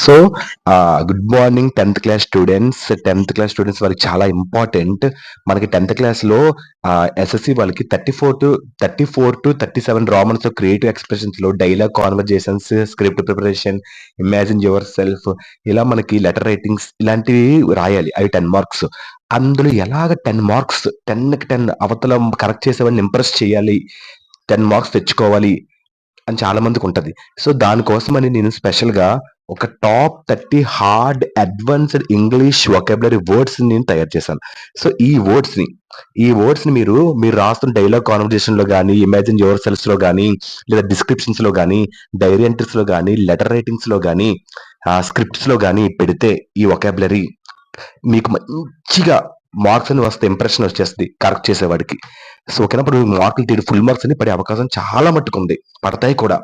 So good morning 10th class students. 10th class students వాళ్ళకి చాలా important. మనకి 10th క్లాస్‌లో ఎస్ఎస్‌సి వాళ్ళకి 34-37 రామన్స్‌లో క్రియేటివ్ ఎక్స్‌ప్రెషన్స్‌లో dialogue conversations, script preparation, imagine your self ఇలా మనకి లెటర్ రైటింగ్స్ ఇలాంటివి రాయాలి. అవి 10 మార్క్స్. అందులో ఎలాగ 10 మార్క్స్ 10కి 10 అవతల కరెక్ట్ చేసేవాడిని ఇంప్రెస్ చేయాలి. 10 మార్క్స్ తెచ్చుకోవాలి అని చాలా మందికుంటది. సో, దానికోసమని నేను స్పెషల్‌గా ఒక top 30 hard advanced English vocabulary వర్డ్స్‌ని నేను తయారు చేశాను. సో, ఈ వర్డ్స్‌ని మీరు రాస్తున్న డైలాగ్ కాన్వర్జేషన్‌లో గాని, ఇమాజిన్ యువర్ సెల్ఫ్స్‌లో గాని, లేదా డిస్క్రిప్షన్స్‌లో గాని, డైరీ ఎంట్రీస్‌లో గాని, లెటర్ రైటింగ్స్‌లో గాని, స్క్రిప్ట్స్‌లో గాని పెడితే ఈ వొకాబులరీ మీకు మంచిగా మార్క్స్ అని వస్తాయి. ఇంప్రెషన్ వచ్చేస్తది కరెక్ట్ చేసేవాడికి. సో, ఓకేనా. ఇప్పుడు మార్కులు ఫుల్ మార్క్స్ అని పడే అవకాశం చాలా మట్టుకుంది. పడతాయి కూడా.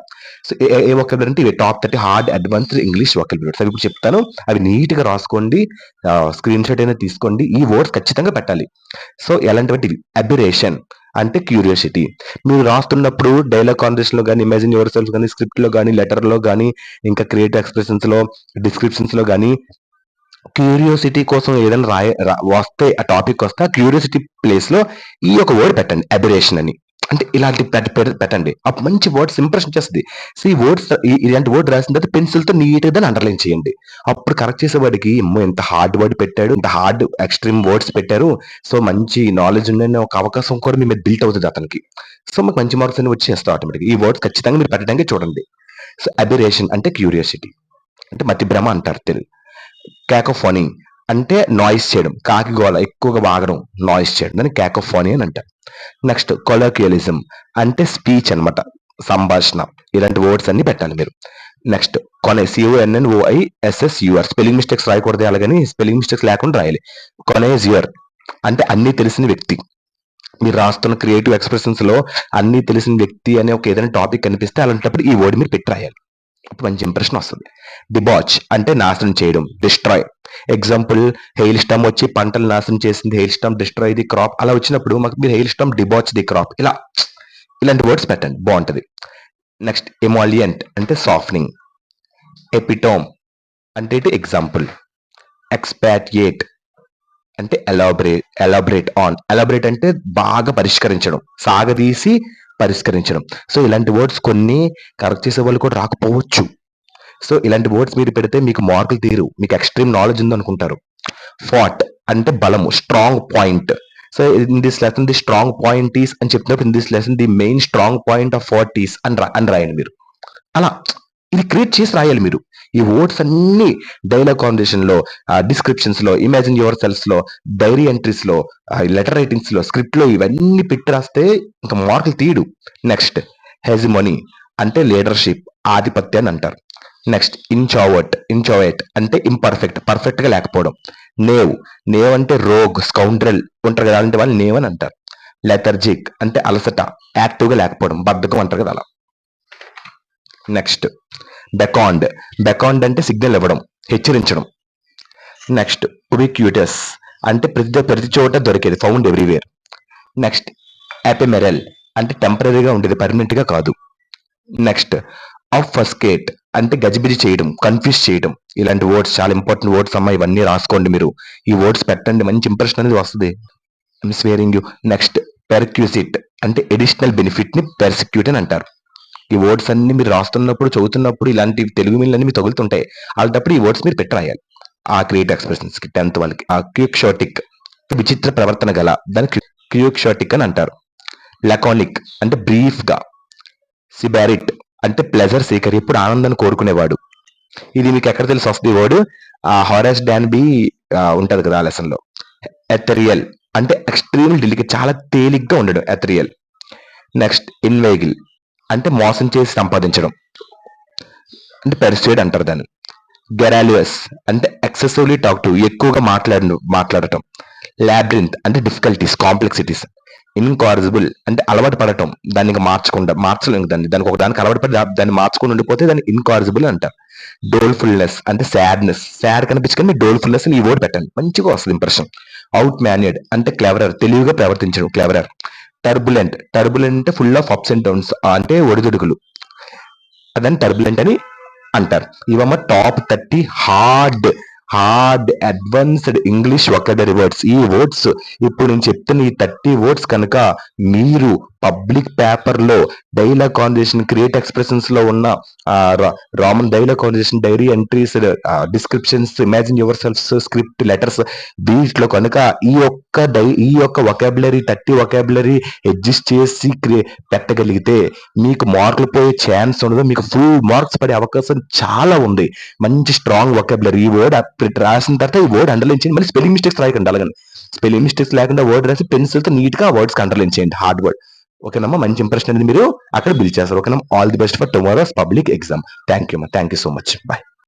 సో, ఏ ఏ వొకాబులరీ అంటే ఇవి top 30 hard advanced English vocabularies. అవి ఇప్పుడు చెప్తాను. అవి నీట్‌గా రాసుకోండి. స్క్రీన్ షాట్ అయినా తీసుకోండి. ఈ వర్డ్స్ ఖచ్చితంగా పెట్టాలి. సో, ఎలాంటివంటే ఇవి అబిరేషన్ అంటే క్యూరియాసిటీ. మీరు రాస్తున్నప్పుడు డైలాగ్ కాన్వర్జేషన్‌లో గాని, ఇమాజిన్ యువర్ సెల్ఫ్ గాని, స్క్రిప్ట్‌లో గాని, లెటర్‌లో గాని, ఇంకా క్రియేటివ్ ఎక్స్‌ప్రెషన్స్‌లో, డిస్క్రిప్షన్స్‌లో గాని క్యూరియాసిటీ కోసం ఏదైనా వస్తే ఆ టాపిక్ వస్తే ఆ క్యూరియాసిటీ ప్లేస్ లో ఈ ఒక వర్డ్ పెట్టండి అబిరేషన్ అని. అంటే ఇలాంటి పెట్టండి అప్పుడు మంచి వర్డ్స్ ఇంప్రెషన్ చేస్తుంది. సో ఈ వర్డ్స్ ఇలాంటి వర్డ్ రాసిన తర్వాత పెన్సిల్ తో నీట్ గా దాన్ని అండర్లైన్ చేయండి. అప్పుడు కరెక్ట్ చేసేవాడికి ఏమో ఎంత హార్డ్ వర్డ్ పెట్టాడు, ఇంత హార్డ్ ఎక్స్ట్రీమ్ వర్డ్స్ పెట్టారు. సో మంచి నాలెడ్జ్ ఉందనే ఒక అవకాశం కూడా మీ మీద బిల్ట్ అవుతుంది అతనికి. సో మాకు మంచి మార్క్స్ అని వచ్చేస్తాయి ఆటోమేటిక్. ఈ వర్డ్స్ ఖచ్చితంగా మీరు పెట్టడానికి చూడండి. సో అబిరేషన్ అంటే క్యూరియాసిటీ, అంటే మతి భ్రమ అంటారు తెలుగు. కాకోఫోనీ అంటే నాయిస్ చేయడం, కాకి గోల ఎక్కువగా వాగడం, నాయిస్ చేయడం, దాన్ని కాకోఫోనీ అని అంటారు. నెక్స్ట్ కొలోక్యుయలిజం అంటే స్పీచ్ అన్నమాట, సంభాషణ. ఇలాంటి వర్డ్స్ అన్ని పెట్టాలి మీరు. నెక్స్ట్ CONNOISSUR స్పెల్లింగ్ మిస్టేక్స్ రాయకూడదు, అలాగని స్పెల్లింగ్ మిస్టేక్స్ లేకుండా రాయాలి. కొనేజ్యూర్ అంటే అన్ని తెలిసిన వ్యక్తి. మీరు రాస్తున్న క్రియేటివ్ ఎక్స్ప్రెషన్స్ లో అన్ని తెలిసిన వ్యక్తి అనే ఒక ఏదైనా టాపిక్ కనిపిస్తే అలాంటప్పుడు ఈ వర్డ్ మీరు పెట్టి రాయాలి. అప్పుడు మంచి ఇంప్రెషన్ వస్తుంది. డిబాచ్ అంటే నాశనం చేయడం, డిస్ట్రాయ్. ఎగ్జాంపుల్ హెయిల్ స్టామ్ వచ్చి పంటలు నాశనం చేసింది, hail storm destroy the crop. అలా వచ్చినప్పుడు మాకు మీరు hail storm debauch the crop ఇలాంటి వర్డ్స్ పెట్టండి, బాగుంటది. నెక్స్ట్ ఎమాలియంట్ అంటే సాఫ్టనింగ్. ఎపిటోమ్ అంటే ఎగ్జాంపుల్. ఎక్స్పాటియేట్ అంటే ఎలాబరేట్ అంటే బాగా పరిష్కరించడం, సాగదీసి పరిష్కరించడం. సో ఇలాంటి వర్డ్స్ కొన్ని కరెక్ట్ చేసే వాళ్ళు కూడా రాకపోవచ్చు. సో ఇలాంటి వర్డ్స్ మీరు పెడితే మీకు మార్కులు తీరు, మీకు ఎక్స్ట్రీమ్ నాలెడ్జ్ ఉంది అనుకుంటారు. ఫాట్ అంటే బలము, strong point. So in this lesson the strong point is అని చెప్పినప్పుడు in this lesson the main strong point of forte is అని రాయండి మీరు. అలా ఇది క్రియేట్ చేసి రాయాలి మీరు. ఈ వర్డ్స్ అన్ని డైలాగ్ కాన్వర్సేషన్ లో, డిస్క్రిప్షన్స్ లో, ఇమాజిన్ యువర్ సెల్ఫ్ లో, డైరీ ఎంట్రీస్ లో, లెటర్ రైటింగ్స్ లో, స్క్రిప్ట్ లో ఇవన్నీ పెట్టి రాస్తే ఇంకా మార్కులు తీయడు. నెక్స్ట్ హెజిమోనీ అంటే లీడర్షిప్, ఆధిపత్యాన్ని అంటారు. నెక్స్ట్ ఇంచోవేట్ అంటే ఇంపర్ఫెక్ట్, పర్ఫెక్ట్ గా లేకపోవడం. నేవ్ అంటే రోగ్, స్కౌండ్రల్ ఉంటారు కదా, అలాంటి వాళ్ళు నేవ్ అని అంటారు. లెథర్జిక్ అంటే అలసట, యాక్టివ్ గా లేకపోవడం, బద్ధకం అంటారు కదా అలా. నెక్స్ట్ బెకాండ్ అంటే సిగ్నల్ ఇవ్వడం, హెచ్చరించడం. నెక్స్ట్ ఉబిక్యూటస్ అంటే ప్రతి చోట దొరికేది, ఫౌండ్ ఎవ్రీవేర్. నెక్స్ట్ ఎపిమెరల్ అంటే టెంపరీగా ఉండేది, పర్మనెంట్ గా కాదు. నెక్స్ట్ ఆబ్ఫస్కేట్ అంటే గజిబిజి చేయడం, కన్ఫ్యూజ్ చేయడం. ఇలాంటి వర్డ్స్ చాలా ఇంపార్టెంట్ వర్డ్స్ అమ్మా, ఇవన్నీ రాసుకోండి మీరు. ఈ వర్డ్స్ పెట్టండి, మంచి ఇంప్రెషన్ అనేది వస్తుంది. స్వేరింగ్ యూ. నెక్స్ట్ పెర్క్యూసిట్ అంటే ఎడిషనల్ బెనిఫిట్ ని పెర్సిక్యూట్ అని అంటారు. ఈ వర్డ్స్ అన్ని మీరు రాస్తున్నప్పుడు, చదువుతున్నప్పుడు ఇలాంటి తెలుగు మీన్లన్నీ మీకు తగులుతుంటాయి. అలాంటప్పుడు ఈ వర్డ్స్ మీరు పెట్టి రాయాలి ఆ క్రియేటివ్ ఎక్స్ప్రెషన్స్ కి 10th వాళ్ళకి. ఆ క్యూక్షోటిక్ విచిత్ర ప్రవర్తన గల, దాన్ని క్యూక్షోటిక్ అని అంటారు. లకానిక్ అంటే బ్రీఫ్ గా. సిబారిట్ అంటే ప్లెజర్ సీకర్, ఎప్పుడు ఆనందాన్ని కోరుకునేవాడు. ఇది మీకు ఎక్కడ తెలిసి వస్తుంది వర్డ్? హారెస్ డాన్బీ ఉంటది కదా ఆ లెసన్ లో. ఎథరియల్ అంటే ఎక్స్ట్రీమ్ డెలికేట్, చాలా తేలిగ్గా ఉండడం, ఎథరియల్. నెక్స్ట్ ఇన్వైగిల్ అంటే మోసం చేసి సంపాదించడం, అంటే పెర్సుయేడ్ అంటారు దాన్ని. గెరాలియస్ అంటే ఎక్సెసివ్లీ టాక్టివ్, ఎక్కువగా మాట్లాడటం. లాబ్రింత్ అంటే డిఫికల్టీస్, కాంప్లెక్సిటీస్. ఇన్కారిజిబుల్ అంటే అలవాటు పడటం, దాన్ని ఇంకా మార్చలేము దానికి ఒక దానికి అలవాటు పడి దాన్ని మార్చుకొని ఉండిపోతే దాన్ని ఇన్కారిజిబుల్ అంటారు. డోల్ఫుల్నెస్ అంటే సాడ్ కనిపించుకొని మీరు డోల్ఫుల్నెస్ ఈ వర్డ్ పెట్టండి, మంచిగా వస్తుంది ఇంప్రెషన్. అవుట్ మ్యాన్యడ్ అంటే క్లెవరర్, తెలివిగా ప్రవర్తించడం, క్లెవరర్. టర్బులెంట్ అంటే full of ups and downs, అంటే ఒడిదుడుకులు, అదని టర్బులెంట్ అని అంటారు. ఇవమ్మ top 30 hard advanced English vocabulary words. ఈ వర్డ్స్ ఇప్పుడు నేను చెప్తున్న ఈ 30 వర్డ్స్ కనుక మీరు పబ్లిక్ పేపర్ లో డైలాగ్ కాన్వర్సేషన్, క్రియేట్ ఎక్స్ప్రెషన్స్ లో ఉన్న రామన్ dialogue conversation, diary entries, descriptions, imagine your selfs, script, letters, వీటిలో కనుక ఈ యొక్క వొకాబులరీ 30 వొకాబులరీ అడ్జస్ట్ చేసి పెట్టగలిగితే మీకు మార్కులు పోయే ఛాన్స్ ఉండదు. మీకు ఫుల్ మార్క్స్ పడే అవకాశం చాలా ఉంది. మంచి స్ట్రాంగ్ వొకాబులరీ. ఈ వర్డ్ రాసిన తర్వాత ఈ వర్డ్ అండర్లైన్ చేయండి. మళ్ళీ స్పెల్లింగ్ మిస్టేక్స్ రాయకండి. అలాగని స్పెల్లింగ్ మిస్టేక్స్ లేకుండా వర్డ్ రాసి పెన్సిల్ తో నీట్ గా వర్డ్స్ అండర్లైన్ చేయండి. Hard word. ఓకేనమ్మా, మంచి ఇంప్రెషన్ అనేది మీరు అక్కడ బిల్డ్ చేస్తారు. ఓకేనమ్మా, all the best for tomorrow's public exam. Thank you so much. Bye.